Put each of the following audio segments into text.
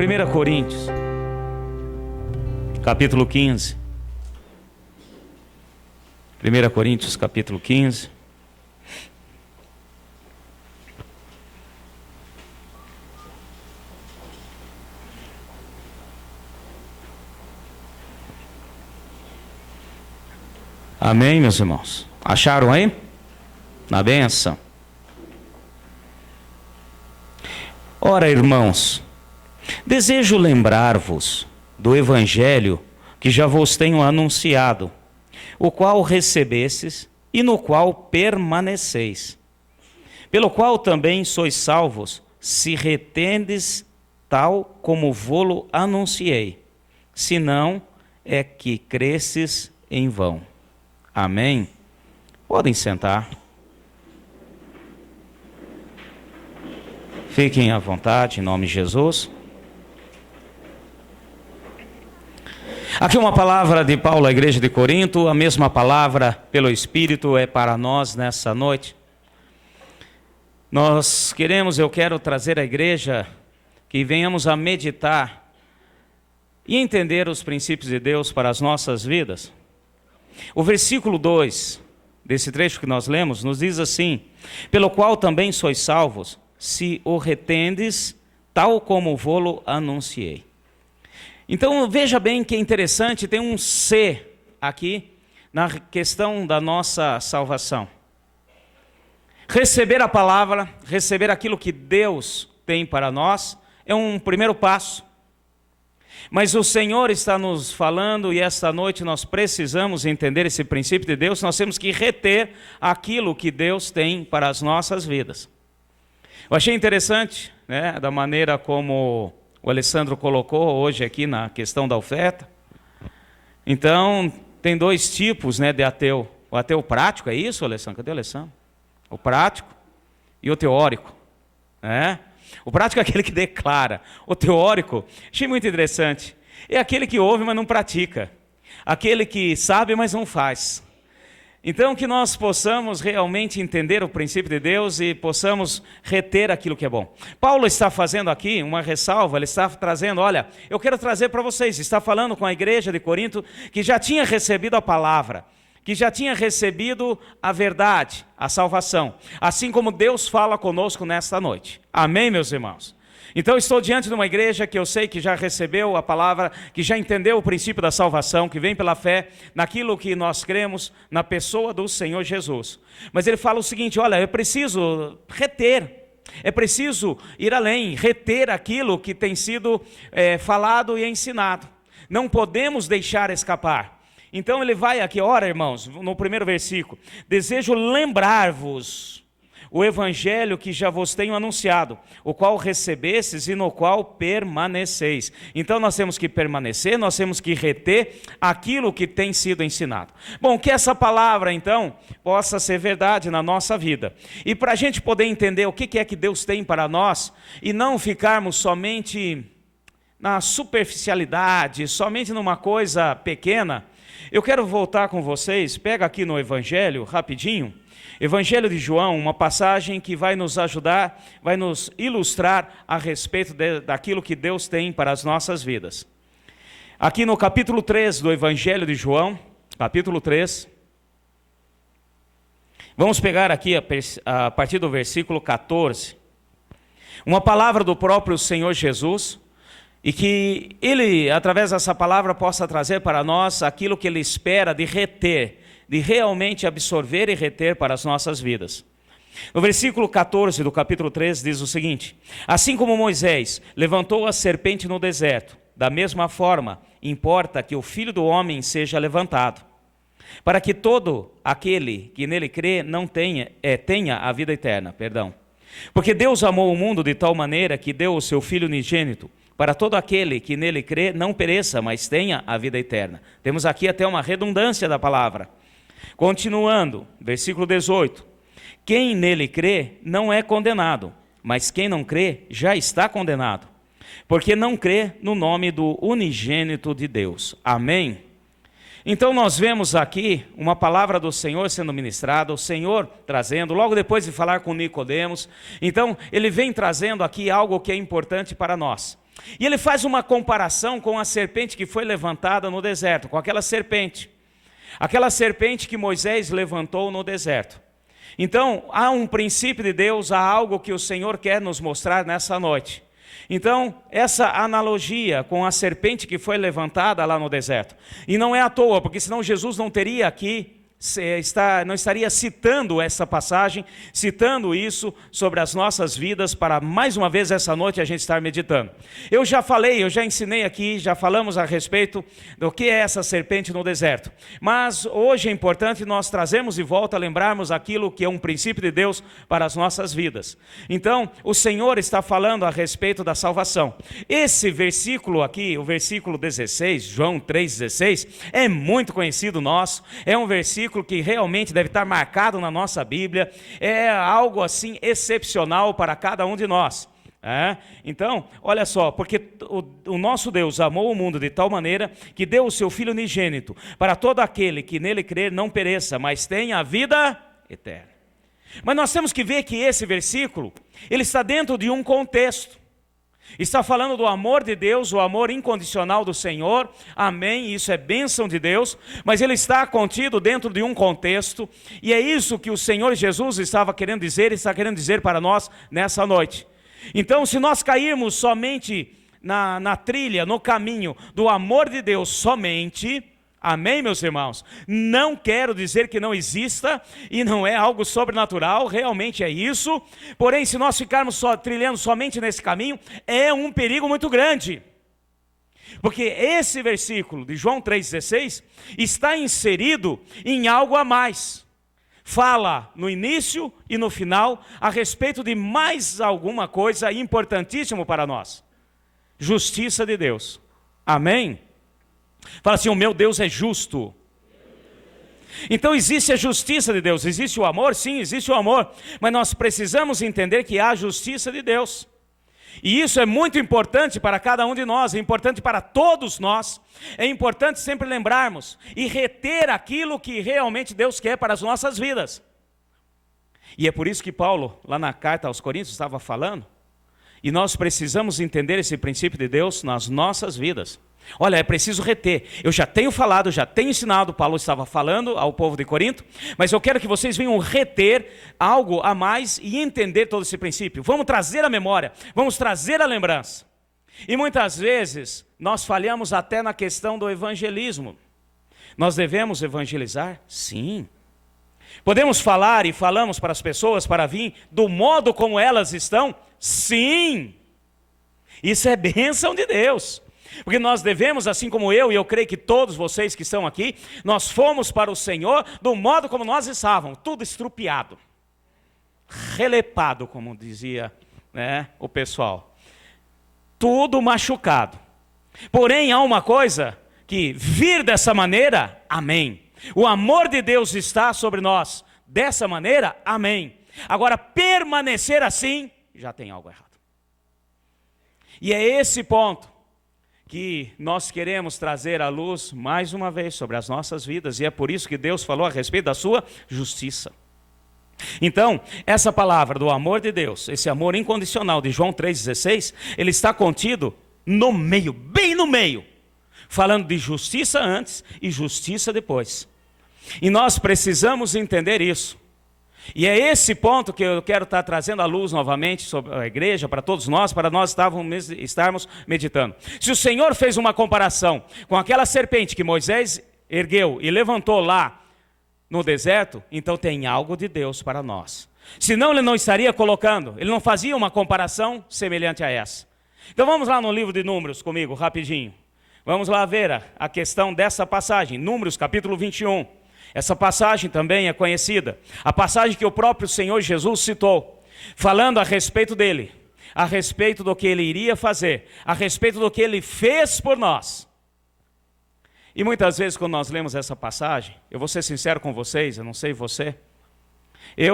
1 Coríntios, capítulo 15. 1 Coríntios, capítulo 15. Amém, meus irmãos? Acharam aí? Na bênção. Ora, irmãos, desejo lembrar-vos do evangelho que já vos tenho anunciado, o qual recebestes e no qual permaneceis, pelo qual também sois salvos, se retendes tal como vô-lo anunciei, senão é que cresces em vão. Amém? Podem sentar. Fiquem à vontade, em nome de Jesus. Aqui uma palavra de Paulo à igreja de Corinto, a mesma palavra pelo Espírito é para nós nessa noite. Eu quero trazer à igreja que venhamos a meditar e entender os princípios de Deus para as nossas vidas. O versículo 2 desse trecho que nós lemos nos diz assim: pelo qual também sois salvos, se o retendes, tal como vô-lo anunciei. Então veja bem que é interessante, tem um "se" aqui na questão da nossa salvação. Receber a palavra, receber aquilo que Deus tem para nós, é um primeiro passo. Mas o Senhor está nos falando, e esta noite nós precisamos entender esse princípio de Deus, nós temos que reter aquilo que Deus tem para as nossas vidas. Eu achei interessante, da maneira como o Alessandro colocou hoje aqui na questão da oferta. Então, tem dois tipos, de ateu. O ateu prático, é isso, Alessandro? Cadê o Alessandro? O prático e o teórico, O prático é aquele que declara. O teórico, achei muito interessante, é aquele que ouve, mas não pratica. Aquele que sabe, mas não faz. Então, que nós possamos realmente entender o princípio de Deus e possamos reter aquilo que é bom. Paulo está fazendo aqui uma ressalva, ele está trazendo, olha, eu quero trazer para vocês, está falando com a igreja de Corinto que já tinha recebido a palavra, que já tinha recebido a verdade, a salvação, assim como Deus fala conosco nesta noite. Amém, meus irmãos? Então estou diante de uma igreja que eu sei que já recebeu a palavra, que já entendeu o princípio da salvação, que vem pela fé naquilo que nós cremos, na pessoa do Senhor Jesus. Mas ele fala o seguinte, olha, é preciso reter, é preciso ir além, reter aquilo que tem sido falado e ensinado. Não podemos deixar escapar. Então ele vai aqui, ora irmãos, no primeiro versículo, desejo lembrar-vos o evangelho que já vos tenho anunciado, o qual recebestes e no qual permaneceis. Então nós temos que permanecer, nós temos que reter aquilo que tem sido ensinado. Bom, que essa palavra então possa ser verdade na nossa vida. E para a gente poder entender o que é que Deus tem para nós, e não ficarmos somente na superficialidade, somente numa coisa pequena, eu quero voltar com vocês, pega aqui no Evangelho, rapidinho, Evangelho de João, uma passagem que vai nos ajudar, vai nos ilustrar a respeito daquilo que Deus tem para as nossas vidas. Aqui no capítulo 3 do Evangelho de João, capítulo 3, vamos pegar aqui a partir do versículo 14, uma palavra do próprio Senhor Jesus, e que Ele, através dessa palavra, possa trazer para nós aquilo que Ele espera de reter, de realmente absorver e reter para as nossas vidas. No versículo 14 do capítulo 3 diz o seguinte: assim como Moisés levantou a serpente no deserto, da mesma forma importa que o Filho do Homem seja levantado, para que todo aquele que nele crê não tenha a vida eterna. Porque Deus amou o mundo de tal maneira que deu o seu Filho unigênito, para todo aquele que nele crê não pereça, mas tenha a vida eterna. Temos aqui até uma redundância da palavra. Continuando, versículo 18. Quem nele crê não é condenado, mas quem não crê já está condenado, porque não crê no nome do unigênito de Deus. Amém? Então nós vemos aqui uma palavra do Senhor sendo ministrada, o Senhor trazendo, logo depois de falar com Nicodemos. Então ele vem trazendo aqui algo que é importante para nós. E ele faz uma comparação com a serpente que foi levantada no deserto, com aquela serpente que Moisés levantou no deserto. Então, há um princípio de Deus, há algo que o Senhor quer nos mostrar nessa noite. Então, essa analogia com a serpente que foi levantada lá no deserto. E não é à toa, porque senão Jesus não teria aqui, não estaria citando essa passagem, citando isso sobre as nossas vidas, para mais uma vez essa noite a gente estar meditando. Eu já ensinei aqui, já falamos a respeito do que é essa serpente no deserto. Mas hoje é importante nós trazermos de volta, lembrarmos aquilo que é um princípio de Deus para as nossas vidas. Então, o Senhor está falando a respeito da salvação. Esse versículo aqui, o versículo 16, João 3,16, é muito conhecido nosso, é um versículo que realmente deve estar marcado na nossa Bíblia, é algo assim excepcional para cada um de nós. Então, olha só, porque o nosso Deus amou o mundo de tal maneira que deu o seu Filho unigênito, para todo aquele que nele crer não pereça, mas tenha a vida eterna. Mas nós temos que ver que esse versículo, ele está dentro de um contexto. Está falando do amor de Deus, o amor incondicional do Senhor, amém, isso é bênção de Deus, mas ele está contido dentro de um contexto, e é isso que o Senhor Jesus estava querendo dizer, está querendo dizer para nós nessa noite. Então, se nós cairmos somente na trilha, no caminho do amor de Deus somente, amém, meus irmãos? Não quero dizer que não exista e não é algo sobrenatural, realmente é isso. Porém, se nós ficarmos trilhando somente nesse caminho, é um perigo muito grande. Porque esse versículo de João 3,16 está inserido em algo a mais. Fala no início e no final a respeito de mais alguma coisa importantíssima para nós. Justiça de Deus. Amém? Fala assim, o meu Deus é justo. Então existe a justiça de Deus, existe o amor? Sim, existe o amor. Mas nós precisamos entender que há a justiça de Deus. E isso é muito importante para cada um de nós, é importante para todos nós. É importante sempre lembrarmos e reter aquilo que realmente Deus quer para as nossas vidas. E é por isso que Paulo, lá na carta aos Coríntios, estava falando. E nós precisamos entender esse princípio de Deus nas nossas vidas. Olha, é preciso reter. Eu já tenho falado, já tenho ensinado, Paulo estava falando ao povo de Corinto, mas eu quero que vocês venham reter algo a mais e entender todo esse princípio. Vamos trazer a memória, vamos trazer a lembrança. E muitas vezes nós falhamos até na questão do evangelismo. Nós devemos evangelizar? Sim. Podemos falar e falamos para as pessoas para vir do modo como elas estão? Sim. Isso é bênção de Deus. Porque nós devemos, assim como eu, e eu creio que todos vocês que estão aqui, nós fomos para o Senhor do modo como nós estávamos, tudo estrupiado, relepado, como dizia, o pessoal, tudo machucado. Porém, há uma coisa que vir dessa maneira, amém. O amor de Deus está sobre nós, dessa maneira, amém. Agora, permanecer assim, já tem algo errado. E é esse ponto que nós queremos trazer à luz mais uma vez sobre as nossas vidas, e é por isso que Deus falou a respeito da sua justiça. Então, essa palavra do amor de Deus, esse amor incondicional de João 3,16, ele está contido no meio, bem no meio, falando de justiça antes e justiça depois. E nós precisamos entender isso. E é esse ponto que eu quero estar trazendo à luz novamente sobre a igreja, para todos nós, para nós estarmos meditando. Se o Senhor fez uma comparação com aquela serpente que Moisés ergueu e levantou lá no deserto, então tem algo de Deus para nós. Senão ele não estaria colocando, ele não fazia uma comparação semelhante a essa. Então vamos lá no livro de Números comigo, rapidinho. Vamos lá ver a questão dessa passagem, Números capítulo 21. Essa passagem também é conhecida, a passagem que o próprio Senhor Jesus citou, falando a respeito dele, a respeito do que ele iria fazer, a respeito do que ele fez por nós. E muitas vezes quando nós lemos essa passagem, eu vou ser sincero com vocês, eu não sei você,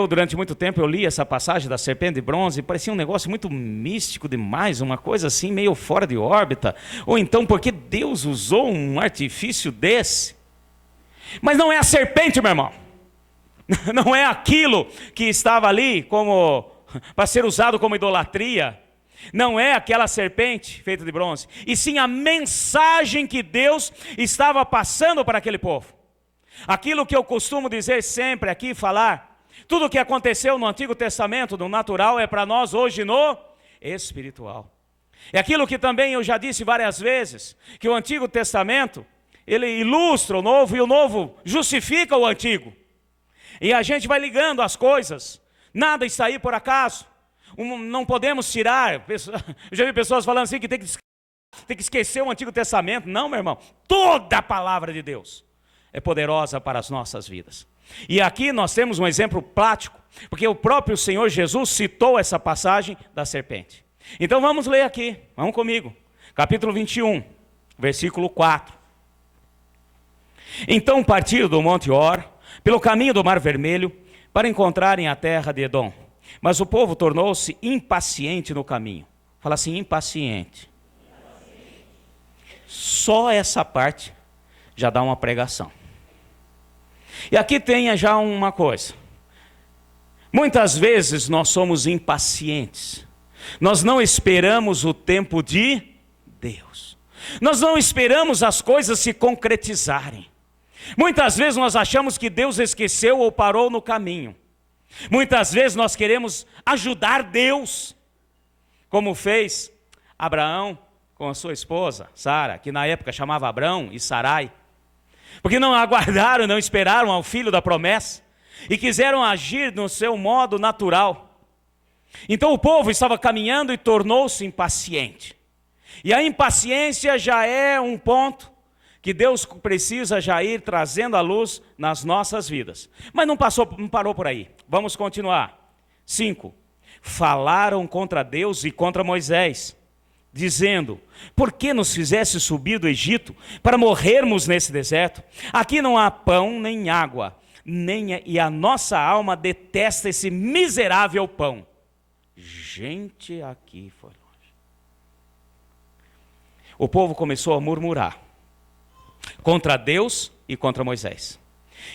durante muito tempo eu li essa passagem da serpente de bronze, e parecia um negócio muito místico demais, uma coisa assim meio fora de órbita, ou então porque Deus usou um artifício desse? Mas não é a serpente, meu irmão. Não é aquilo que estava ali como para ser usado como idolatria. não é aquela serpente feita de bronze, e sim a mensagem que Deus estava passando para aquele povo. Aquilo que eu costumo dizer sempre aqui, falar, tudo o que aconteceu no Antigo Testamento, no natural, é para nós hoje no espiritual. É aquilo que também eu já disse várias vezes, que o Antigo Testamento, ele ilustra o Novo, e o Novo justifica o Antigo. E a gente vai ligando as coisas, nada está aí por acaso. Não podemos tirar, eu já vi pessoas falando assim que tem que esquecer o Antigo Testamento. Não, meu irmão, toda a palavra de Deus é poderosa para as nossas vidas. E aqui nós temos um exemplo prático, porque o próprio Senhor Jesus citou essa passagem da serpente. Então vamos ler aqui, vamos comigo, capítulo 21, versículo 4. Então partiram do Monte Or, pelo caminho do Mar Vermelho, para encontrarem a terra de Edom. Mas o povo tornou-se impaciente no caminho. Fala assim, impaciente. Só essa parte já dá uma pregação. E aqui tem já uma coisa. Muitas vezes nós somos impacientes. Nós não esperamos o tempo de Deus. Nós não esperamos as coisas se concretizarem. Muitas vezes nós achamos que Deus esqueceu ou parou no caminho. Muitas vezes nós queremos ajudar Deus, como fez Abraão com a sua esposa, Sara, que na época chamava Abrão e Sarai, porque não aguardaram, não esperaram ao filho da promessa, e quiseram agir no seu modo natural. Então o povo estava caminhando e tornou-se impaciente, e a impaciência já é um ponto que Deus precisa já ir trazendo à luz nas nossas vidas. Mas não parou por aí. Vamos continuar. 5. Falaram contra Deus e contra Moisés, dizendo, por que nos fizeste subir do Egito para morrermos nesse deserto? Aqui não há pão nem água, e a nossa alma detesta esse miserável pão. Gente, aqui foi longe. O povo começou a murmurar contra Deus e contra Moisés.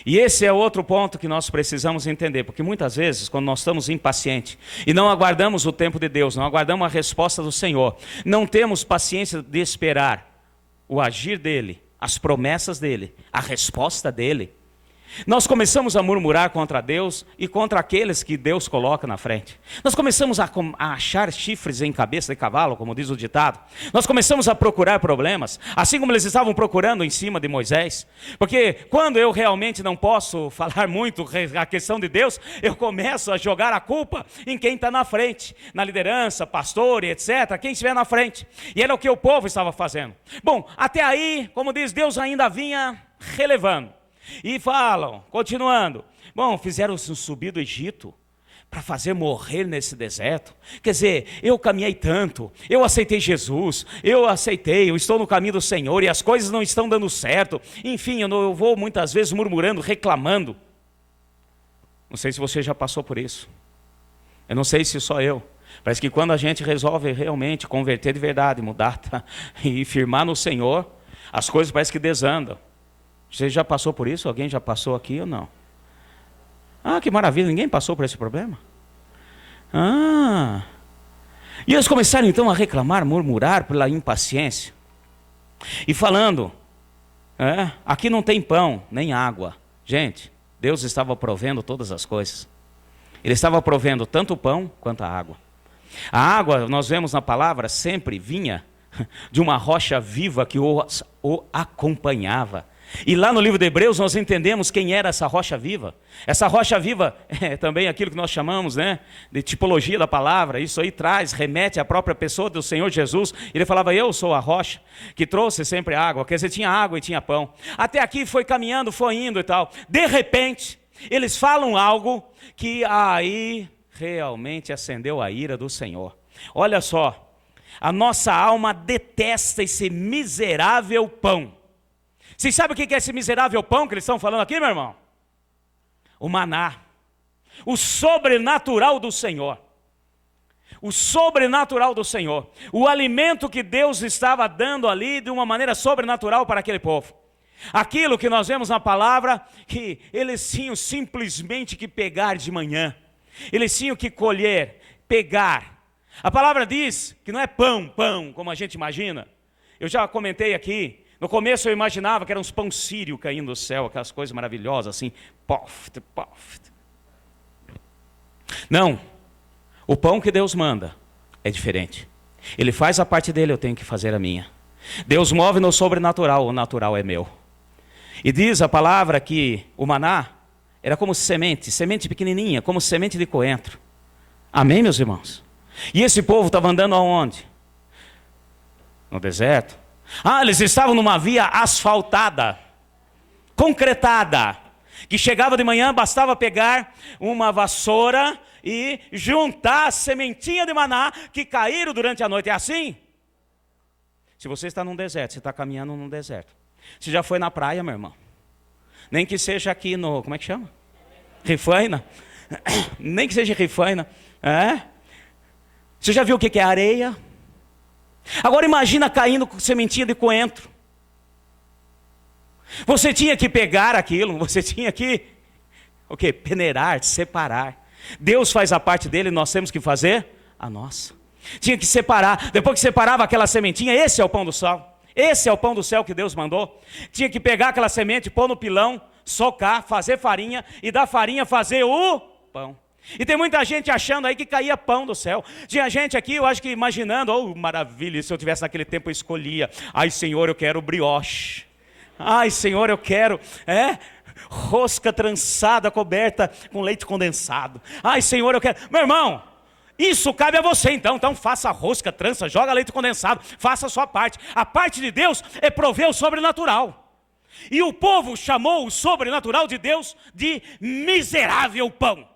E esse é outro ponto que nós precisamos entender, porque muitas vezes, quando nós estamos impacientes e não aguardamos o tempo de Deus, não aguardamos a resposta do Senhor, não temos paciência de esperar o agir dEle, as promessas dEle, a resposta dEle, nós começamos a murmurar contra Deus e contra aqueles que Deus coloca na frente. Nós começamos a achar chifres em cabeça de cavalo, como diz o ditado. Nós começamos a procurar problemas, assim como eles estavam procurando em cima de Moisés. Porque quando eu realmente não posso falar muito a questão de Deus, eu começo a jogar a culpa em quem está na frente, na liderança, pastor e etc., quem estiver na frente. E era o que o povo estava fazendo. Bom, até aí, como diz, Deus ainda vinha relevando. E falam, continuando, bom, fizeram-se subir do Egito para fazer morrer nesse deserto. Quer dizer, eu caminhei tanto, eu aceitei Jesus, eu estou no caminho do Senhor e as coisas não estão dando certo. Enfim, eu vou muitas vezes murmurando, reclamando. Não sei se você já passou por isso. Eu não sei se só eu. Parece que quando a gente resolve realmente converter de verdade, mudar e firmar no Senhor, as coisas parecem que desandam. Você já passou por isso? Alguém já passou aqui ou não? Ah, que maravilha, ninguém passou por esse problema? E eles começaram então a reclamar, murmurar pela impaciência. E falando, aqui não tem pão, nem água. Gente, Deus estava provendo todas as coisas. Ele estava provendo tanto o pão quanto a água. A água, nós vemos na palavra, sempre vinha de uma rocha viva que o acompanhava. E lá no livro de Hebreus nós entendemos quem era essa rocha viva. Essa rocha viva é também aquilo que nós chamamos, de tipologia da palavra. Isso aí remete à própria pessoa do Senhor Jesus. Ele falava, eu sou a rocha que trouxe sempre água. Quer dizer, tinha água e tinha pão. Até aqui foi caminhando, foi indo e tal. De repente, eles falam algo que aí realmente acendeu a ira do Senhor. Olha só, a nossa alma detesta esse miserável pão. Vocês sabem o que é esse miserável pão que eles estão falando aqui, meu irmão? O maná, o sobrenatural do Senhor. O sobrenatural do Senhor. O alimento que Deus estava dando ali de uma maneira sobrenatural para aquele povo. Aquilo que nós vemos na palavra, que eles tinham simplesmente que pegar de manhã. Eles tinham que colher, pegar. A palavra diz que não é pão, pão, como a gente imagina. Eu já comentei aqui, no começo eu imaginava que eram uns pão sírio caindo do céu, aquelas coisas maravilhosas assim, poft, poft. Não, o pão que Deus manda é diferente. Ele faz a parte dele, eu tenho que fazer a minha. Deus move no sobrenatural, o natural é meu. E diz a palavra que o maná era como semente, semente pequenininha, como semente de coentro. Amém, meus irmãos? E esse povo estava andando aonde? No deserto. Eles estavam numa via asfaltada, concretada, que chegava de manhã, bastava pegar uma vassoura e juntar a sementinha de maná que caíram durante a noite. É assim? Se você está num deserto, você está caminhando num deserto. Você já foi na praia, meu irmão? Nem que seja aqui no, como é que chama? Rifaina. Nem que seja Rifaina. Você já viu o que é areia? Agora imagina caindo com sementinha de coentro. Você tinha que pegar aquilo, você tinha que peneirar, separar. Deus faz a parte dele, nós temos que fazer a nossa. Tinha que separar, depois que separava aquela sementinha, esse é o pão do céu. Esse é o pão do céu que Deus mandou. Tinha que pegar aquela semente, pôr no pilão, socar, fazer farinha e da farinha fazer o pão. E tem muita gente achando aí que caía pão do céu. Tinha gente aqui, eu acho que imaginando, maravilha, se eu tivesse naquele tempo eu escolhia. Ai, Senhor, eu quero brioche. Ai, Senhor, eu quero, rosca trançada, coberta com leite condensado. Ai, Senhor, eu quero. Meu irmão, isso cabe a você então faça a rosca, trança, joga leite condensado, faça a sua parte. A parte de Deus é prover o sobrenatural. E o povo chamou o sobrenatural de Deus de miserável pão.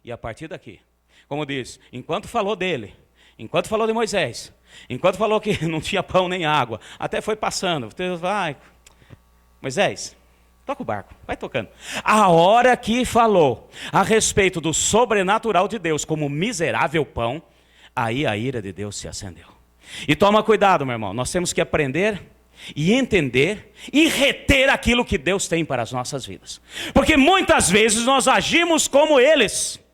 E a partir daqui, como diz, enquanto falou dele, enquanto falou de Moisés, enquanto falou que não tinha pão nem água, até foi passando, vai, Moisés, toca o barco, vai tocando. A hora que falou a respeito do sobrenatural de Deus como miserável pão, aí a ira de Deus se acendeu. E toma cuidado, meu irmão, nós temos que aprender e entender e reter aquilo que Deus tem para as nossas vidas. Porque muitas vezes nós agimos como eles.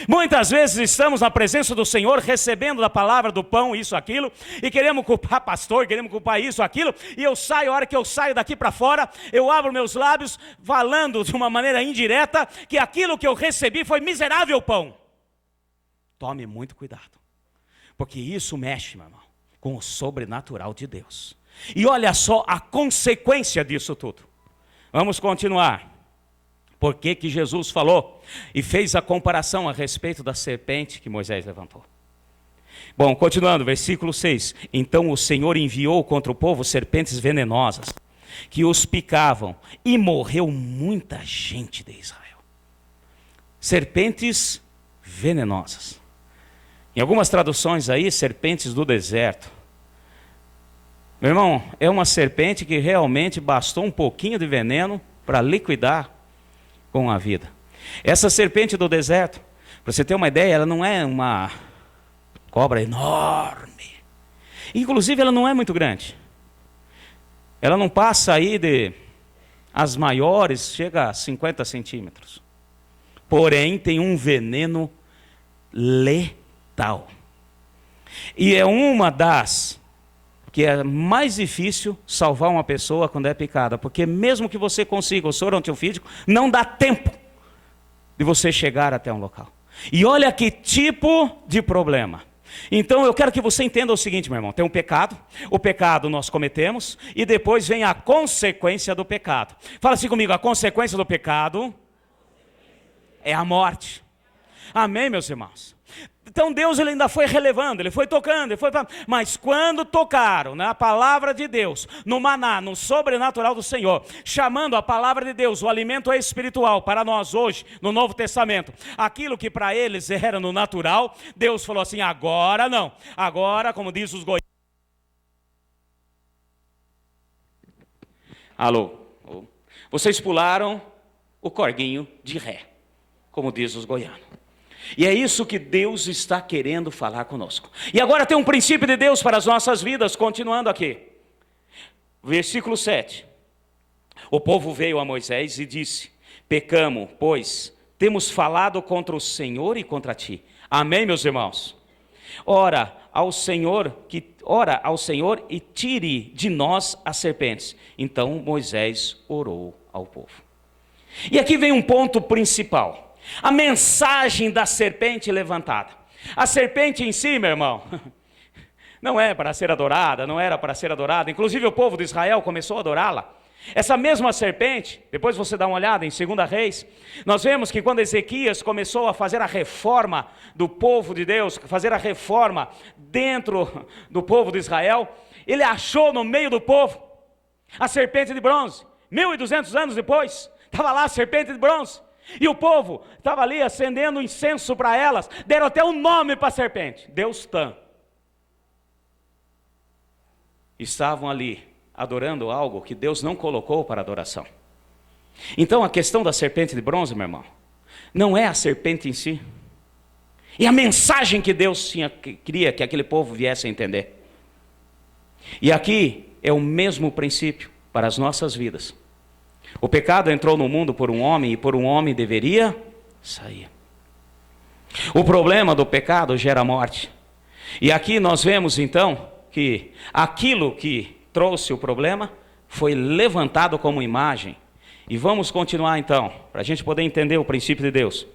Muitas vezes estamos na presença do Senhor, recebendo da palavra do pão, isso, aquilo, e queremos culpar pastor, queremos culpar isso, aquilo, e eu saio, a hora que eu saio daqui para fora, eu abro meus lábios, falando de uma maneira indireta, que aquilo que eu recebi foi miserável pão. Tome muito cuidado, porque isso mexe, meu irmão, com o sobrenatural de Deus. E olha só a consequência disso tudo. Vamos continuar. Por que que Jesus falou e fez a comparação a respeito da serpente que Moisés levantou? Bom, continuando, versículo 6. Então o Senhor enviou contra o povo serpentes venenosas, que os picavam, e morreu muita gente de Israel. Serpentes venenosas. Em algumas traduções aí, serpentes do deserto. Meu irmão, é uma serpente que realmente bastou um pouquinho de veneno para liquidar com a vida. Essa serpente do deserto, para você ter uma ideia, ela não é uma cobra enorme. Inclusive, ela não é muito grande. Ela não passa aí as maiores, chega a 50 centímetros. Porém, tem um veneno letal. E é uma das que é mais difícil salvar uma pessoa quando é picada, porque mesmo que você consiga o soro antiofídico, não dá tempo de você chegar até um local. E olha que tipo de problema. Então eu quero que você entenda o seguinte, meu irmão, tem um pecado, o pecado nós cometemos, e depois vem a consequência do pecado. Fala assim comigo, a consequência do pecado é a morte. Amém, meus irmãos? Então Deus ele ainda foi relevando, ele foi tocando, mas quando tocaram na palavra de Deus, no maná, no sobrenatural do Senhor, chamando a palavra de Deus, o alimento espiritual para nós hoje, no Novo Testamento, aquilo que para eles era no natural, Deus falou assim, agora não, agora, como diz os goianos. Alô, vocês pularam o corguinho de ré, como diz os goianos. E é isso que Deus está querendo falar conosco. E agora tem um princípio de Deus para as nossas vidas, continuando aqui. Versículo 7. O povo veio a Moisés e disse, pecamos, pois temos falado contra o Senhor e contra ti. Amém, meus irmãos? Ora ao Senhor e tire de nós as serpentes. Então Moisés orou ao povo. E aqui vem um ponto principal. A mensagem da serpente levantada. A serpente em si, meu irmão, não é para ser adorada, não era para ser adorada. Inclusive o povo de Israel começou a adorá-la. Essa mesma serpente, depois você dá uma olhada em 2 Reis, nós vemos que quando Ezequias começou a fazer a reforma do povo de Deus, fazer a reforma dentro do povo de Israel, ele achou no meio do povo a serpente de bronze. 1200 anos depois, estava lá a serpente de bronze. E o povo estava ali acendendo incenso para elas, deram até um nome para a serpente, Deus Tã. Estavam ali adorando algo que Deus não colocou para adoração. Então a questão da serpente de bronze, meu irmão, não é a serpente em si. E a mensagem que Deus queria que aquele povo viesse a entender. E aqui é o mesmo princípio para as nossas vidas. O pecado entrou no mundo por um homem e por um homem deveria sair. O problema do pecado gera morte. E aqui nós vemos então que aquilo que trouxe o problema foi levantado como imagem. E vamos continuar então, para a gente poder entender o princípio de Deus.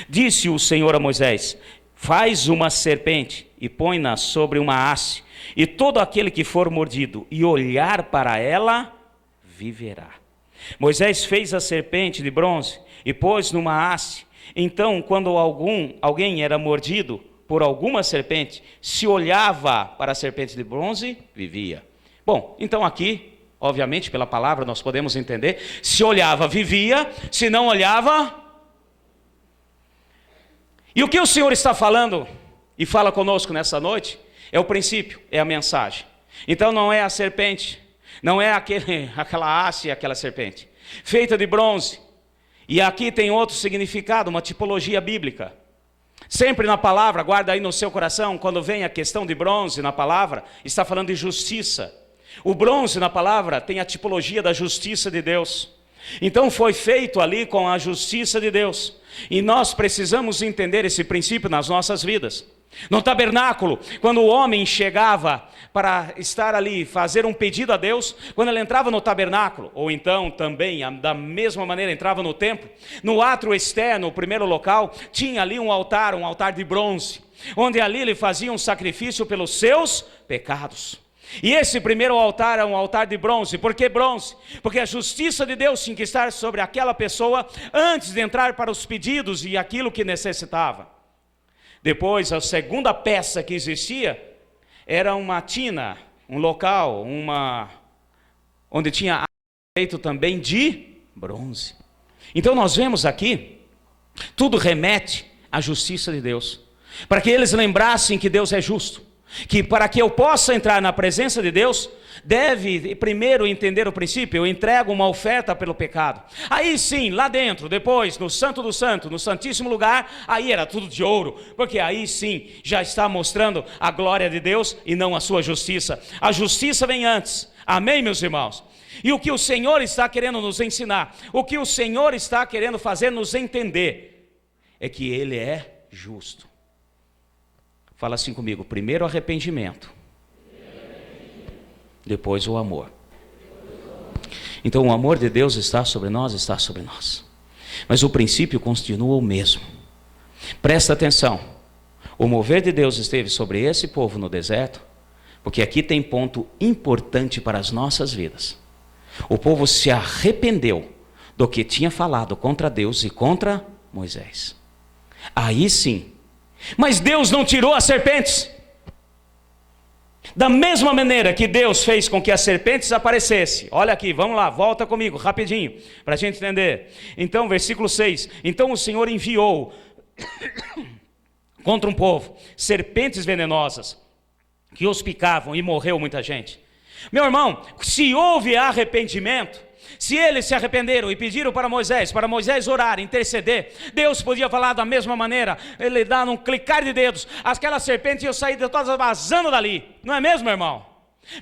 Disse o Senhor a Moisés: faz uma serpente e põe-na sobre uma haste, e todo aquele que for mordido e olhar para ela, viverá. Moisés fez a serpente de bronze e pôs numa haste. Então, quando alguém era mordido por alguma serpente, se olhava para a serpente de bronze, vivia. Bom, então aqui, obviamente, pela palavra nós podemos entender, se olhava, vivia, se não olhava. E o que o Senhor está falando, e fala conosco nessa noite, é o princípio, é a mensagem. Então não é a serpente, não é aquela haste, aquela serpente, feita de bronze. E aqui tem outro significado, uma tipologia bíblica. Sempre na palavra, guarda aí no seu coração, quando vem a questão de bronze na palavra, está falando de justiça. O bronze na palavra tem a tipologia da justiça de Deus. Então foi feito ali com a justiça de Deus. E nós precisamos entender esse princípio nas nossas vidas. No tabernáculo, quando o homem chegava para estar ali, fazer um pedido a Deus, quando ele entrava no tabernáculo, ou então também, da mesma maneira, entrava no templo, no átrio externo, o primeiro local, tinha ali um altar de bronze, onde ali ele fazia um sacrifício pelos seus pecados. E esse primeiro altar é um altar de bronze. Por que bronze? Porque a justiça de Deus tinha que estar sobre aquela pessoa antes de entrar para os pedidos e aquilo que necessitava. Depois, a segunda peça que existia era uma tina, um local, onde tinha feito também de bronze. Então nós vemos aqui, tudo remete à justiça de Deus, para que eles lembrassem que Deus é justo, que para que eu possa entrar na presença de Deus, deve primeiro entender o princípio: eu entrego uma oferta pelo pecado. Aí sim, lá dentro, depois, no Santo do Santo, no Santíssimo Lugar, aí era tudo de ouro, porque aí sim, já está mostrando a glória de Deus e não a sua justiça. A justiça vem antes, amém, meus irmãos? E o que o Senhor está querendo nos ensinar, o que o Senhor está querendo fazer nos entender, é que Ele é justo. Fala assim comigo: primeiro o arrependimento, depois o amor. Então o amor de Deus está sobre nós. Mas o princípio continua o mesmo. Presta atenção, o mover de Deus esteve sobre esse povo no deserto, porque aqui tem ponto importante para as nossas vidas. O povo se arrependeu do que tinha falado contra Deus e contra Moisés. Aí sim. Mas Deus não tirou as serpentes. Da mesma maneira que Deus fez com que as serpentes aparecessem. Olha aqui, vamos lá, volta comigo, rapidinho, para a gente entender. Então, versículo 6. Então o Senhor enviou contra um povo serpentes venenosas, que os picavam e morreu muita gente. Meu irmão, se houve arrependimento, se eles se arrependeram e pediram para Moisés orar, interceder, Deus podia falar da mesma maneira. Ele dá um clicar de dedos, aquelas serpentes iam sair todas vazando dali, não é mesmo, irmão?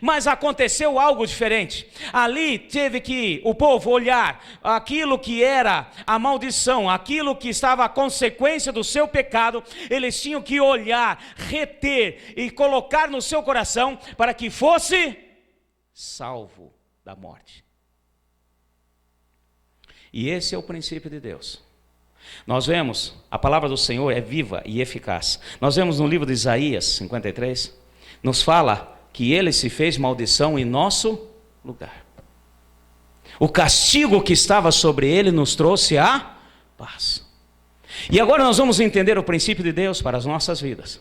Mas aconteceu algo diferente. Ali teve que o povo olhar aquilo que era a maldição, aquilo que estava a consequência do seu pecado. Eles tinham que olhar, reter e colocar no seu coração para que fosse salvo da morte. E esse é o princípio de Deus. Nós vemos, a palavra do Senhor é viva e eficaz. Nós vemos no livro de Isaías 53, nos fala que ele se fez maldição em nosso lugar. O castigo que estava sobre ele nos trouxe a paz. E agora nós vamos entender o princípio de Deus para as nossas vidas.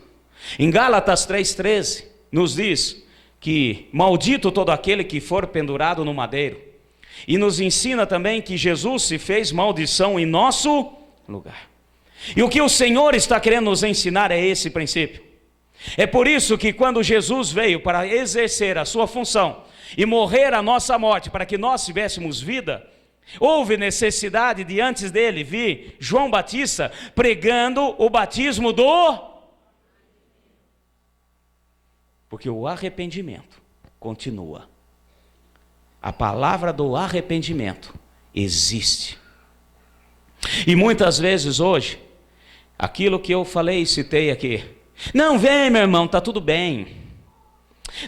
Em Gálatas 3,13 nos diz que maldito todo aquele que for pendurado no madeiro. E nos ensina também que Jesus se fez maldição em nosso lugar. E o que o Senhor está querendo nos ensinar é esse princípio. É por isso que quando Jesus veio para exercer a sua função e morrer a nossa morte para que nós tivéssemos vida, houve necessidade de antes dele vir João Batista pregando o batismo porque o arrependimento continua. A palavra do arrependimento existe. E muitas vezes hoje, aquilo que eu falei e citei aqui, não, vem meu irmão, está tudo bem.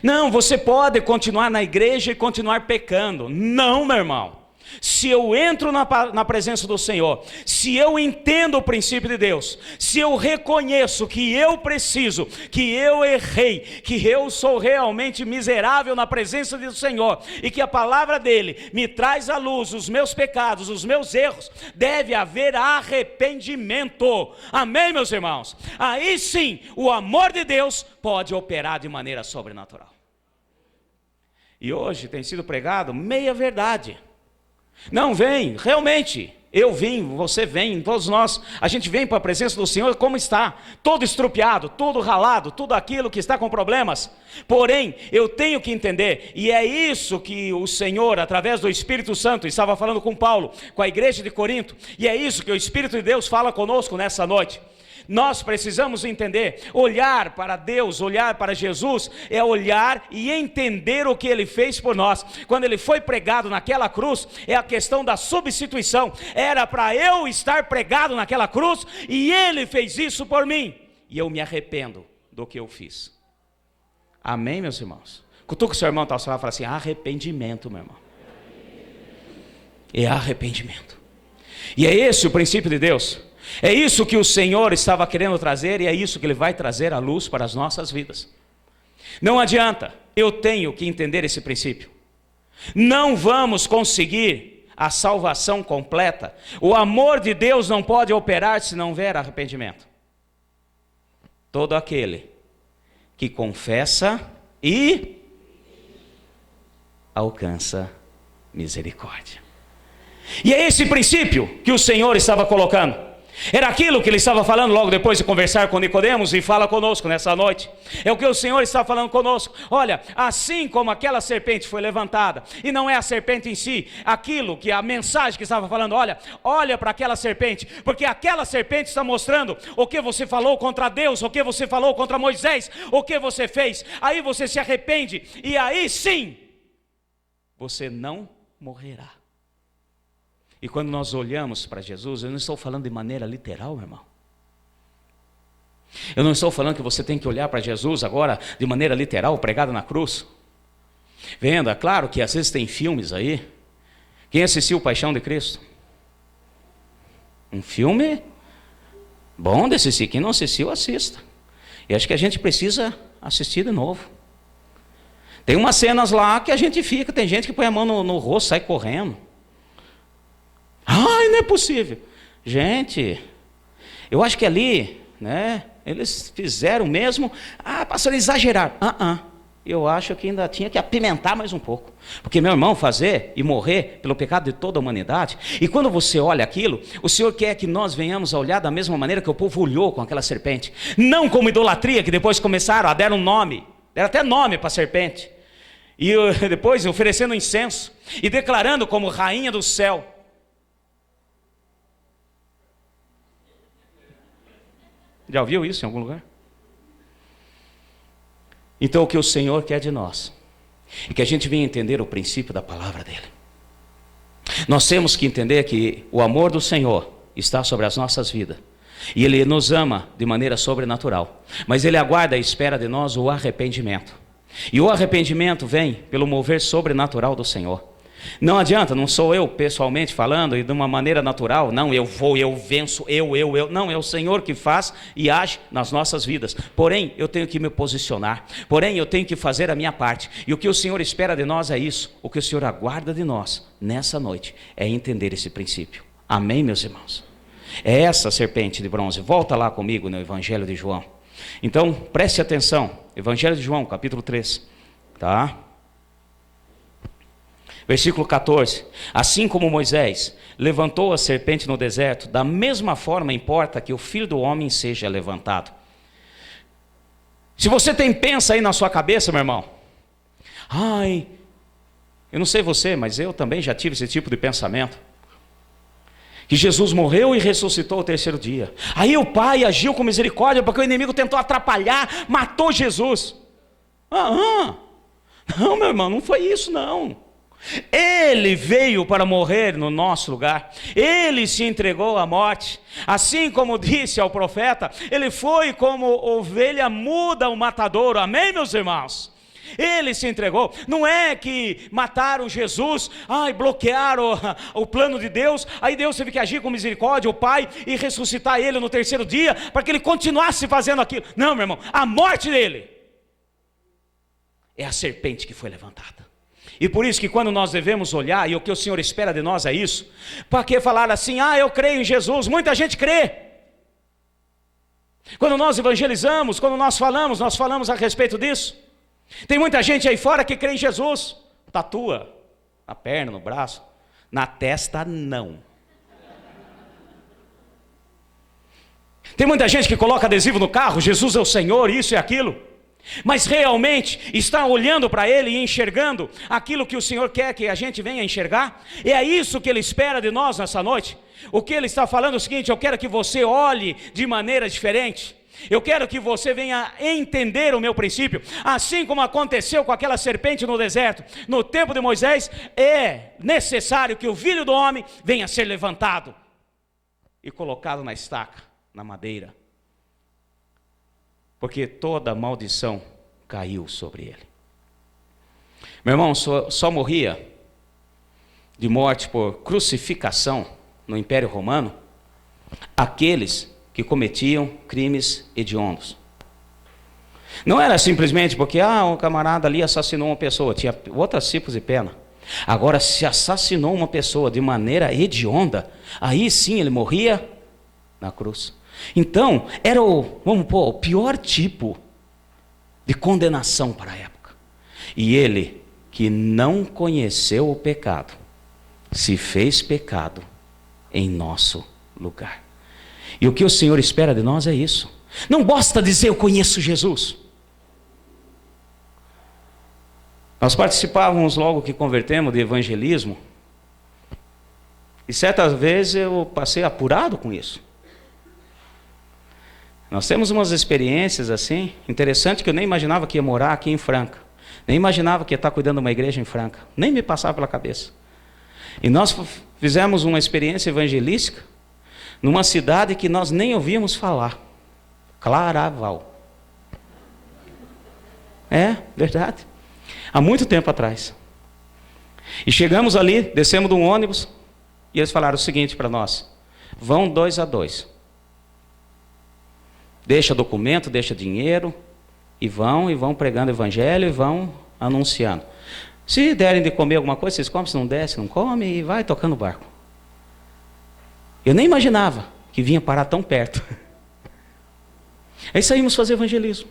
Não, você pode continuar na igreja e continuar pecando. Não, meu irmão. Se eu entro na presença do Senhor, se eu entendo o princípio de Deus, se eu reconheço que eu preciso, que eu errei, que eu sou realmente miserável na presença do Senhor, e que a palavra dele me traz à luz os meus pecados, os meus erros, deve haver arrependimento. Amém, meus irmãos? Aí sim, o amor de Deus pode operar de maneira sobrenatural. E hoje tem sido pregado meia verdade. Não, vem, realmente, eu vim, você vem, todos nós, a gente vem para a presença do Senhor como está, todo estrupiado, todo ralado, tudo aquilo que está com problemas. Porém, eu tenho que entender, e é isso que o Senhor, através do Espírito Santo, estava falando com Paulo, com a igreja de Corinto, e é isso que o Espírito de Deus fala conosco nessa noite. Nós precisamos entender, olhar para Deus, olhar para Jesus, é olhar e entender o que Ele fez por nós. Quando Ele foi pregado naquela cruz, é a questão da substituição. Era para eu estar pregado naquela cruz, e Ele fez isso por mim, e eu me arrependo do que eu fiz. Amém, meus irmãos? Cutuca o seu irmão, tá, você vai falar assim, arrependimento, meu irmão. É arrependimento. E é esse o princípio de Deus. É isso que o Senhor estava querendo trazer, e é isso que Ele vai trazer à luz para as nossas vidas. Não adianta, eu tenho que entender esse princípio. Não vamos conseguir a salvação completa. O amor de Deus não pode operar se não houver arrependimento. Todo aquele que confessa e alcança misericórdia. E é esse princípio que o Senhor estava colocando. Era aquilo que ele estava falando logo depois de conversar com Nicodemos, e fala conosco nessa noite. É o que o Senhor está falando conosco. Olha, assim como aquela serpente foi levantada, e não é a serpente em si, aquilo que a mensagem que estava falando, olha para aquela serpente, porque aquela serpente está mostrando o que você falou contra Deus, o que você falou contra Moisés, o que você fez. Aí você se arrepende, e aí sim, você não morrerá. E quando nós olhamos para Jesus, eu não estou falando de maneira literal, meu irmão. Eu não estou falando que você tem que olhar para Jesus agora de maneira literal, pregado na cruz. Vendo, é claro que às vezes tem filmes aí. Quem assistiu Paixão de Cristo? Um filme bom de assistir. Quem não assistiu, assista. E acho que a gente precisa assistir de novo. Tem umas cenas lá que a gente fica, tem gente que põe a mão no rosto, sai correndo. Ai, não é possível. Gente, eu acho que ali, né, eles fizeram mesmo, pastor, exageraram. Eu acho que ainda tinha que apimentar mais um pouco. Porque, meu irmão, fazer e morrer pelo pecado de toda a humanidade, e quando você olha aquilo, o Senhor quer que nós venhamos a olhar da mesma maneira que o povo olhou com aquela serpente. Não como idolatria, que depois começaram a dar um nome, deram até nome para a serpente. E depois oferecendo incenso, e declarando como rainha do céu. Já ouviu isso em algum lugar? Então o que o Senhor quer de nós e que a gente venha entender o princípio da palavra dele. Nós temos que entender que o amor do Senhor está sobre as nossas vidas, e Ele nos ama de maneira sobrenatural, mas Ele aguarda e espera de nós o arrependimento, e o arrependimento vem pelo mover sobrenatural do Senhor. Não adianta, não sou eu pessoalmente falando e de uma maneira natural, não, eu vou, eu venço, não, é o Senhor que faz e age nas nossas vidas. Porém, eu tenho que me posicionar, porém eu tenho que fazer a minha parte, e o que o Senhor espera de nós é isso. O que o Senhor aguarda de nós nessa noite é entender esse princípio. Amém, meus irmãos? É essa serpente de bronze. Volta lá comigo no Evangelho de João. Então, preste atenção, Evangelho de João, capítulo 3, tá? Versículo 14: assim como Moisés levantou a serpente no deserto, da mesma forma importa que o Filho do Homem seja levantado. Se você pensa aí na sua cabeça, meu irmão, eu não sei você, mas eu também já tive esse tipo de pensamento, que Jesus morreu e ressuscitou ao terceiro dia. Aí o Pai agiu com misericórdia, porque o inimigo tentou atrapalhar, matou Jesus. Não, meu irmão, não foi isso não. Ele veio para morrer no nosso lugar, Ele se entregou à morte, assim como disse ao profeta, Ele foi como ovelha muda ao matadouro. Amém, meus irmãos? Ele se entregou. Não é que mataram Jesus, bloquearam o plano de Deus, aí Deus teve que agir com misericórdia, o Pai, e ressuscitar Ele no terceiro dia, para que Ele continuasse fazendo aquilo. Não, meu irmão, a morte dele é a serpente que foi levantada. E por isso que quando nós devemos olhar, e o que o Senhor espera de nós é isso, para que falar assim, eu creio em Jesus? Muita gente crê. Quando nós evangelizamos, quando nós falamos a respeito disso. Tem muita gente aí fora que crê em Jesus, tatua na perna, no braço, na testa não. Tem muita gente que coloca adesivo no carro, Jesus é o Senhor, isso e aquilo, mas realmente está olhando para Ele e enxergando aquilo que o Senhor quer que a gente venha enxergar? E é isso que Ele espera de nós nessa noite. O que Ele está falando é o seguinte: eu quero que você olhe de maneira diferente, eu quero que você venha entender o meu princípio, assim como aconteceu com aquela serpente no deserto, no tempo de Moisés, é necessário que o Filho do Homem venha a ser levantado e colocado na estaca, na madeira, porque toda maldição caiu sobre ele. Meu irmão, só morria de morte por crucificação no Império Romano aqueles que cometiam crimes hediondos. Não era simplesmente porque um camarada ali assassinou uma pessoa, tinha outros tipos de pena. Agora, se assassinou uma pessoa de maneira hedionda, aí sim ele morria na cruz. Então, era o pior tipo de condenação para a época. E ele, que não conheceu o pecado, se fez pecado em nosso lugar. E o que o Senhor espera de nós é isso. Não basta dizer eu conheço Jesus. Nós participávamos logo que convertemos de evangelismo, e certas vezes eu passei apurado com isso. Nós temos umas experiências assim, interessante, que eu nem imaginava que ia morar aqui em Franca. Nem imaginava que ia estar cuidando de uma igreja em Franca. Nem me passava pela cabeça. E nós fizemos uma experiência evangelística numa cidade que nós nem ouvíamos falar. Claraval. É, verdade. Há muito tempo atrás. E chegamos ali, descemos de um ônibus, e eles falaram o seguinte para nós: vão 2 a 2. Deixa documento, deixa dinheiro, e vão pregando o evangelho, e vão anunciando. Se derem de comer alguma coisa, vocês comem, se não der, não come, e vai tocando o barco. Eu nem imaginava que vinha parar tão perto. Aí saímos fazer evangelismo.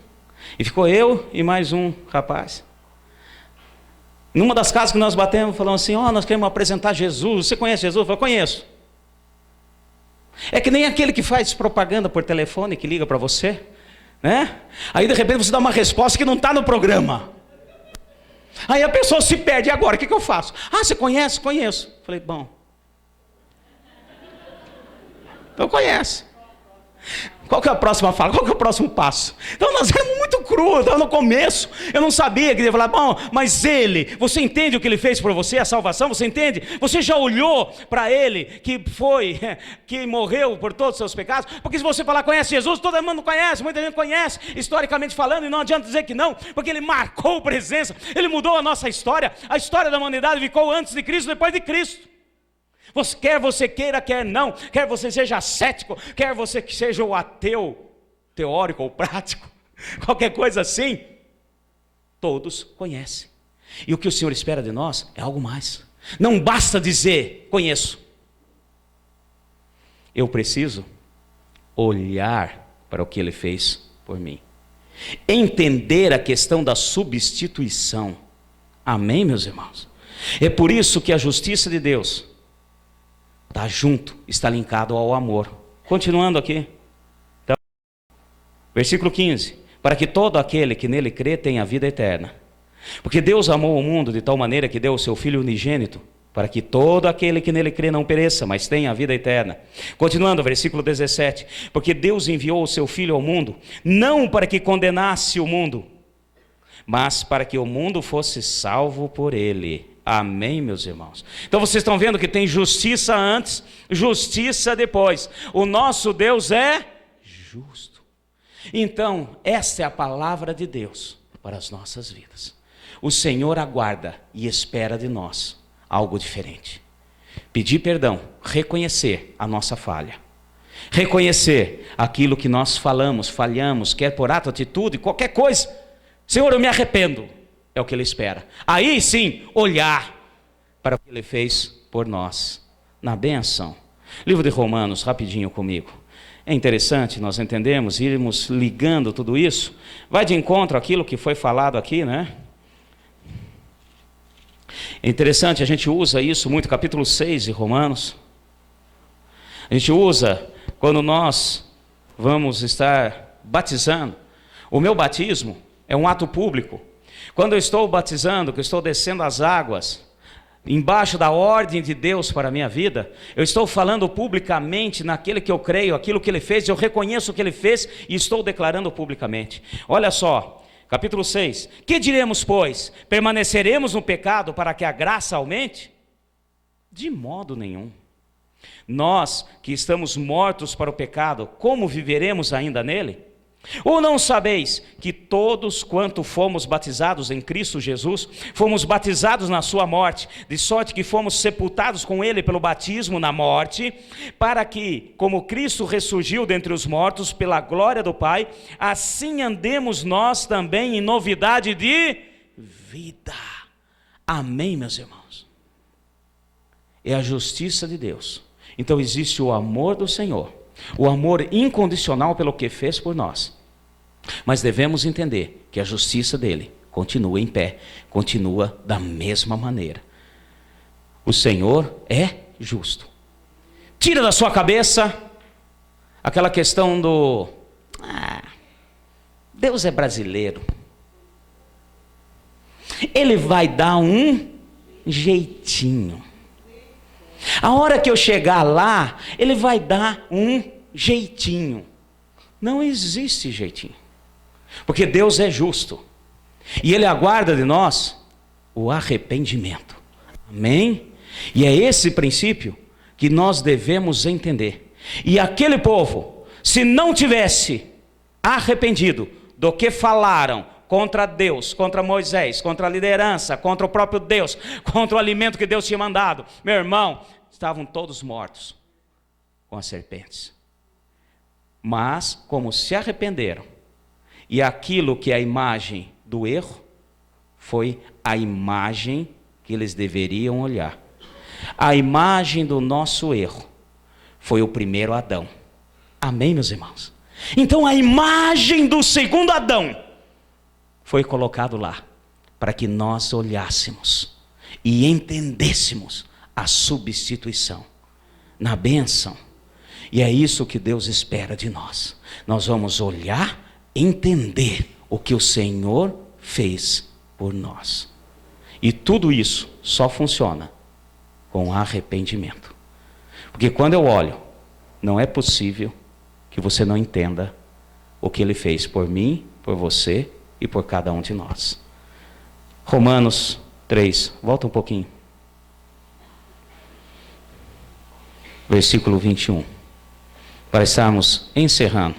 E ficou eu e mais um rapaz. Numa das casas que nós batemos, falamos assim: nós queremos apresentar Jesus. Você conhece Jesus? Eu falei: conheço. É que nem aquele que faz propaganda por telefone, que liga para você, né? Aí de repente você dá uma resposta que não está no programa. Aí a pessoa se perde. E agora, o que eu faço? Você conhece? Conheço. Falei: bom, então conhece. Qual que é a próxima fala? Qual que é o próximo passo? Então nós éramos muito crus, estava no começo. Eu não sabia que ele ia falar, bom, mas ele, você entende o que ele fez por você, a salvação, você entende? Você já olhou para ele que morreu por todos os seus pecados? Porque se você falar, conhece Jesus, todo mundo conhece, muita gente conhece, historicamente falando, e não adianta dizer que não, porque ele marcou presença, ele mudou a nossa história, a história da humanidade ficou antes de Cristo, depois de Cristo. Quer você queira, quer não, quer você seja cético, quer você que seja o ateu, teórico ou prático, qualquer coisa assim, todos conhecem. E o que o Senhor espera de nós é algo mais. Não basta dizer, conheço. Eu preciso olhar para o que Ele fez por mim. Entender a questão da substituição. Amém, meus irmãos? É por isso que a justiça de Deus está junto, está linkado ao amor. Continuando aqui. Então, versículo 15. Para que todo aquele que nele crê tenha vida eterna. Porque Deus amou o mundo de tal maneira que deu o seu Filho unigênito, para que todo aquele que nele crê não pereça, mas tenha a vida eterna. Continuando, versículo 17. Porque Deus enviou o seu Filho ao mundo, não para que condenasse o mundo, mas para que o mundo fosse salvo por ele. Amém, meus irmãos? Então vocês estão vendo que tem justiça antes, justiça depois. O nosso Deus é justo. Então, esta é a palavra de Deus para as nossas vidas. O Senhor aguarda e espera de nós algo diferente. Pedir perdão, reconhecer a nossa falha. Reconhecer aquilo que nós falhamos, quer por ato, atitude, qualquer coisa. Senhor, eu me arrependo. É o que Ele espera. Aí sim, olhar para o que Ele fez por nós, na bênção. Livro de Romanos, rapidinho comigo. É interessante nós entendemos, irmos ligando tudo isso. Vai de encontro àquilo que foi falado aqui, né? É interessante, a gente usa isso muito, capítulo 6 de Romanos. A gente usa quando nós vamos estar batizando. O meu batismo é um ato público. Quando eu estou batizando, que eu estou descendo as águas, embaixo da ordem de Deus para a minha vida, eu estou falando publicamente naquele que eu creio, aquilo que Ele fez, eu reconheço o que Ele fez e estou declarando publicamente. Olha só, capítulo 6. Que diremos, pois? Permaneceremos no pecado para que a graça aumente? De modo nenhum. Nós que estamos mortos para o pecado, como viveremos ainda nele? Ou não sabeis que todos quanto fomos batizados em Cristo Jesus, fomos batizados na sua morte, de sorte que fomos sepultados com Ele pelo batismo na morte, para que, como Cristo ressurgiu dentre os mortos pela glória do Pai, assim andemos nós também em novidade de vida. Amém, meus irmãos? É a justiça de Deus. Então existe o amor do Senhor, o amor incondicional pelo que fez por nós. Mas devemos entender que a justiça dele continua em pé, continua da mesma maneira. O Senhor é justo. Tira da sua cabeça aquela questão do Deus é brasileiro. Ele vai dar um jeitinho. A hora que eu chegar lá, Ele vai dar um jeitinho. Não existe jeitinho. Porque Deus é justo. E Ele aguarda de nós o arrependimento. Amém? E é esse princípio que nós devemos entender. E aquele povo, se não tivesse arrependido do que falaram contra Deus, contra Moisés, contra a liderança, contra o próprio Deus, contra o alimento que Deus tinha mandado, meu irmão, estavam todos mortos com as serpentes. Mas, como se arrependeram, e aquilo que é a imagem do erro, foi a imagem que eles deveriam olhar. A imagem do nosso erro foi o primeiro Adão. Amém, meus irmãos? Então a imagem do segundo Adão foi colocado lá, para que nós olhássemos e entendêssemos a substituição na bênção. E é isso que Deus espera de nós. Nós vamos olhar, entender o que o Senhor fez por nós. E tudo isso só funciona com arrependimento. Porque quando eu olho, não é possível que você não entenda o que Ele fez por mim, por você e por cada um de nós. Romanos 3, volta um pouquinho. Versículo 21. Para estarmos encerrando.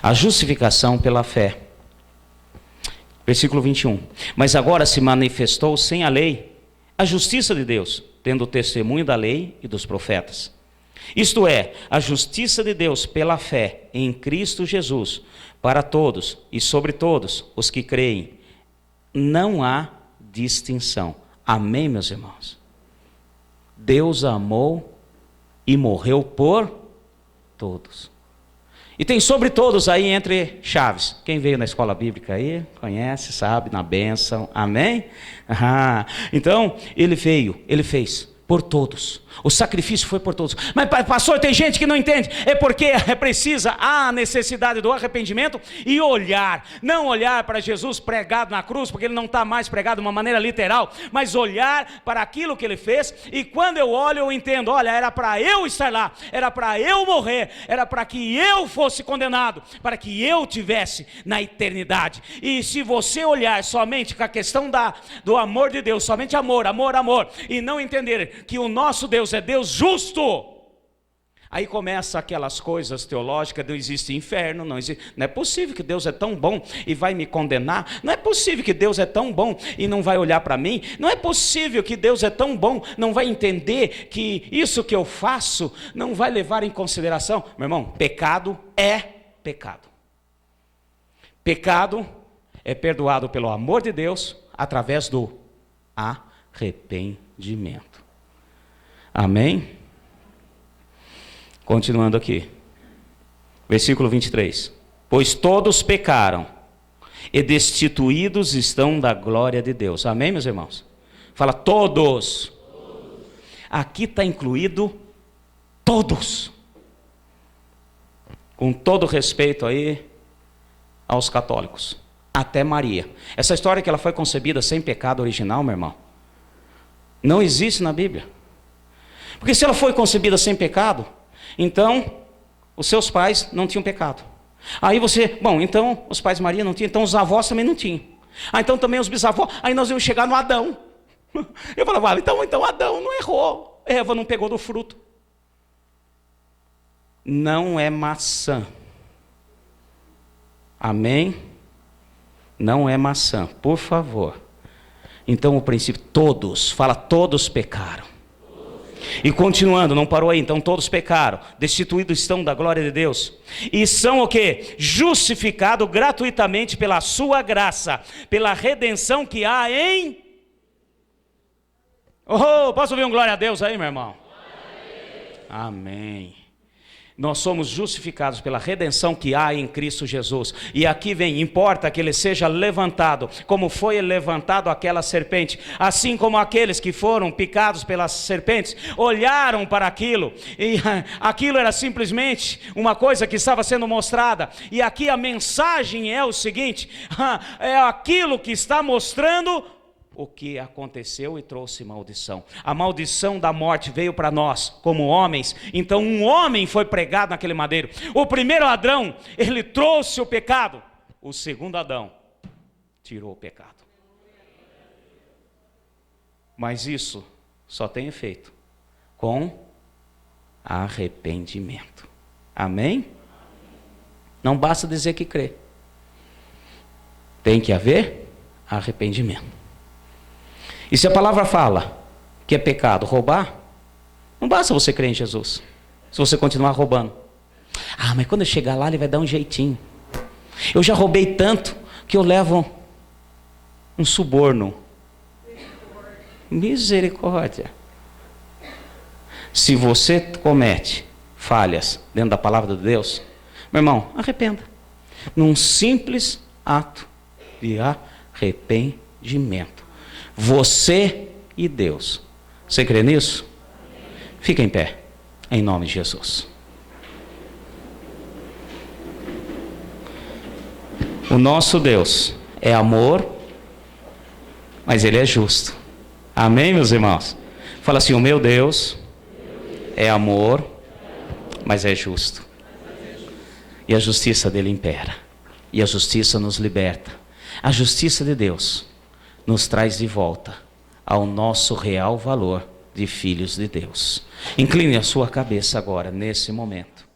A justificação pela fé. Versículo 21. Mas agora se manifestou sem a lei a justiça de Deus, tendo o testemunho da lei e dos profetas. Isto é, a justiça de Deus pela fé em Cristo Jesus, para todos e sobre todos os que creem. Não há distinção. Amém, meus irmãos? Deus amou e morreu por todos. E tem sobre todos aí entre chaves. Quem veio na escola bíblica aí, conhece, sabe, na bênção. Amém? Então, ele veio, ele fez por todos. O sacrifício foi por todos. Mas pastor, tem gente que não entende. É porque precisa a necessidade do arrependimento e olhar. Não olhar para Jesus pregado na cruz, porque ele não está mais pregado de uma maneira literal, mas olhar para aquilo que ele fez. E quando eu olho, eu entendo, olha, era para eu estar lá, era para eu morrer, era para que eu fosse condenado, para que eu tivesse na eternidade. E se você olhar somente com a questão do amor de Deus, somente amor, amor, amor, e não entender que o nosso Deus é Deus justo, aí começa aquelas coisas teológicas, não existe inferno, não é possível que Deus é tão bom e vai me condenar, não é possível que Deus é tão bom e não vai olhar para mim, não é possível que Deus é tão bom, não vai entender que isso que eu faço não vai levar em consideração. Meu irmão, pecado é pecado. Pecado é perdoado pelo amor de Deus através do arrependimento. Amém? Continuando aqui. Versículo 23. Pois todos pecaram e destituídos estão da glória de Deus. Amém, meus irmãos? Fala todos. Aqui está incluído todos. Com todo respeito aí aos católicos. Até Maria. Essa história que ela foi concebida sem pecado original, meu irmão, não existe na Bíblia. Porque se ela foi concebida sem pecado, então os seus pais não tinham pecado. Aí então os pais de Maria não tinham, então os avós também não tinham. Então também os bisavós, aí nós íamos chegar no Adão. Eu falava, então Adão não errou, Eva não pegou do fruto. Não é maçã. Amém? Não é maçã, por favor. Então o princípio, todos pecaram. E continuando, não parou aí, então todos pecaram, destituídos estão da glória de Deus, e são o quê? Justificados gratuitamente pela sua graça, pela redenção que há em... posso ouvir um glória a Deus aí, meu irmão? Amém. Nós somos justificados pela redenção que há em Cristo Jesus. E aqui importa que ele seja levantado, como foi levantado aquela serpente. Assim como aqueles que foram picados pelas serpentes, olharam para aquilo, e aquilo era simplesmente uma coisa que estava sendo mostrada. E aqui a mensagem é o seguinte, é aquilo que está mostrando o que aconteceu e trouxe maldição. A maldição da morte veio para nós como homens. Então um homem foi pregado naquele madeiro. O primeiro Adão, ele trouxe o pecado. O segundo Adão tirou o pecado. Mas isso só tem efeito com arrependimento. Amém? Não basta dizer que crê. Tem que haver arrependimento. E se a palavra fala que é pecado roubar, não basta você crer em Jesus, se você continuar roubando. Mas quando eu chegar lá, ele vai dar um jeitinho. Eu já roubei tanto que eu levo um suborno. Misericórdia. Se você comete falhas dentro da palavra de Deus, meu irmão, arrependa. Num simples ato de arrependimento. Você e Deus. Você crê nisso? Fica em pé, em nome de Jesus. O nosso Deus é amor, mas Ele é justo. Amém, meus irmãos? Fala assim, o meu Deus é amor, mas é justo. e a justiça dele impera. E a justiça nos liberta. A justiça de Deus nos traz de volta ao nosso real valor de filhos de Deus. Incline a sua cabeça agora, nesse momento.